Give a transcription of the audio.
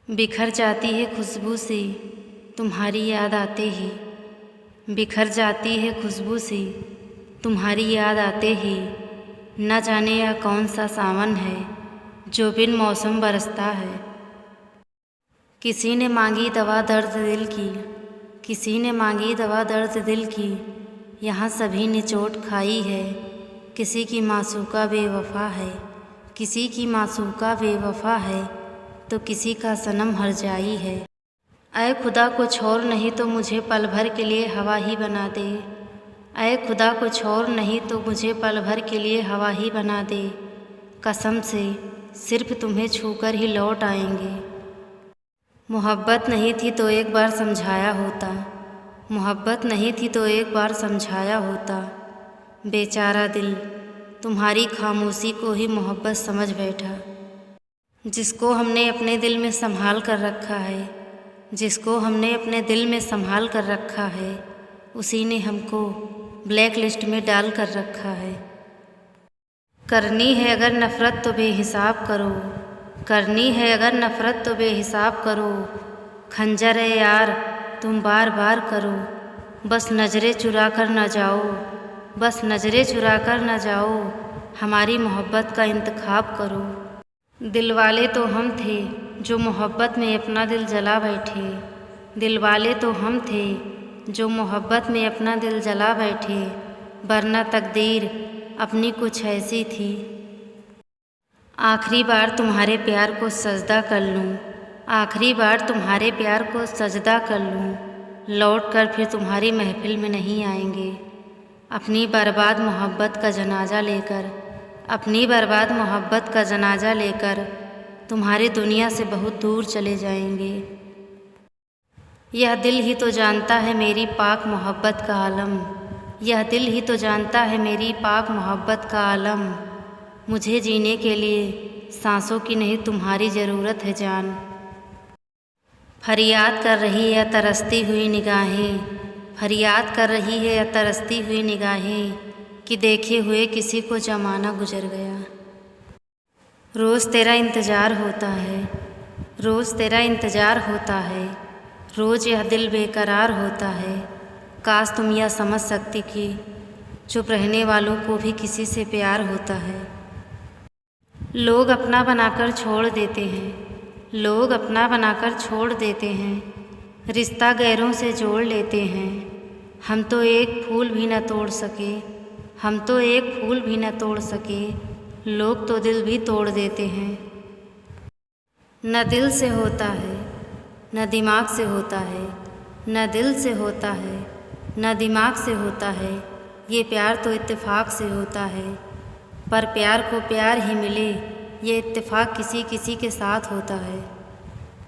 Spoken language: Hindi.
बिखर जाती है खुशबू सी तुम्हारी याद आते ही, बिखर जाती है खुशबू सी तुम्हारी याद आते ही। न जाने यह कौन सा सावन है जो बिन मौसम बरसता है। किसी ने मांगी दवा दर्द दिल की, किसी ने मांगी दवा दर्द दिल की, यहाँ सभी ने चोट खाई है। किसी की मासूका बेवफा है, किसी की मासूका बेवफा है, तो किसी का सनम हर जाई है। ऐ खुदा कुछ और नहीं तो मुझे पल भर के लिए हवा ही बना दे। ऐ खुदा कुछ और नहीं तो मुझे पल भर के लिए हवा ही बना दे। कसम से सिर्फ तुम्हें छूकर ही लौट आएंगे। मोहब्बत नहीं थी तो एक बार समझाया होता, मोहब्बत नहीं थी तो एक बार समझाया होता। बेचारा दिल तुम्हारी खामोशी को ही मोहब्बत समझ बैठा। जिसको हमने अपने दिल में संभाल कर रखा है, जिसको हमने अपने दिल में संभाल कर रखा है, उसी ने हमको ब्लैक लिस्ट में डाल कर रखा है। करनी है अगर नफ़रत तो बेहिसाब करो, करनी है अगर नफ़रत तो बेहिसाब करो। खंजर है यार तुम बार बार करो, बस नज़रें चुरा कर न जाओ, बस नज़रें चुरा कर न जाओ। हमारी मोहब्बत का इंतखाब करो। दिल वाले तो हम थे जो मोहब्बत में अपना दिल जला बैठे, दिल वाले तो हम थे जो मोहब्बत में अपना दिल जला बैठे। वरना तकदीर अपनी कुछ ऐसी थी। आखिरी बार तुम्हारे प्यार को सजदा कर लूँ, आखिरी बार तुम्हारे प्यार को सजदा कर लूँ। लौट कर फिर तुम्हारी महफिल में नहीं आएंगे। अपनी बर्बाद मोहब्बत का जनाजा लेकर, अपनी बर्बाद मोहब्बत का जनाजा लेकर तुम्हारी दुनिया से बहुत दूर चले जाएंगे। यह दिल ही तो जानता है मेरी पाक मोहब्बत का आलम, यह दिल ही तो जानता है मेरी पाक मोहब्बत का आलम। मुझे जीने के लिए सांसों की नहीं तुम्हारी ज़रूरत है जान। फरियाद कर रही है तरसती हुई निगाहें, फरियाद कर रही है या तरसती हुई निगाहें, कि देखे हुए किसी को ज़माना गुजर गया। रोज़ तेरा इंतज़ार होता है, रोज़ तेरा इंतज़ार होता है, रोज़ यह दिल बेकरार होता है। काश तुम यह समझ सकती कि चुप रहने वालों को भी किसी से प्यार होता है। लोग अपना बनाकर छोड़ देते हैं, लोग अपना बनाकर छोड़ देते हैं, रिश्ता गैरों से जोड़ लेते हैं। हम तो एक फूल भी न तोड़ सके, हम तो एक फूल भी न तोड़ सके, लोग तो दिल भी तोड़ देते हैं। न दिल से होता है न दिमाग से होता है, न दिल से होता है न दिमाग से होता है। ये प्यार तो इत्तेफाक से होता है, पर प्यार को प्यार ही मिले ये इत्तेफाक किसी किसी के साथ होता है।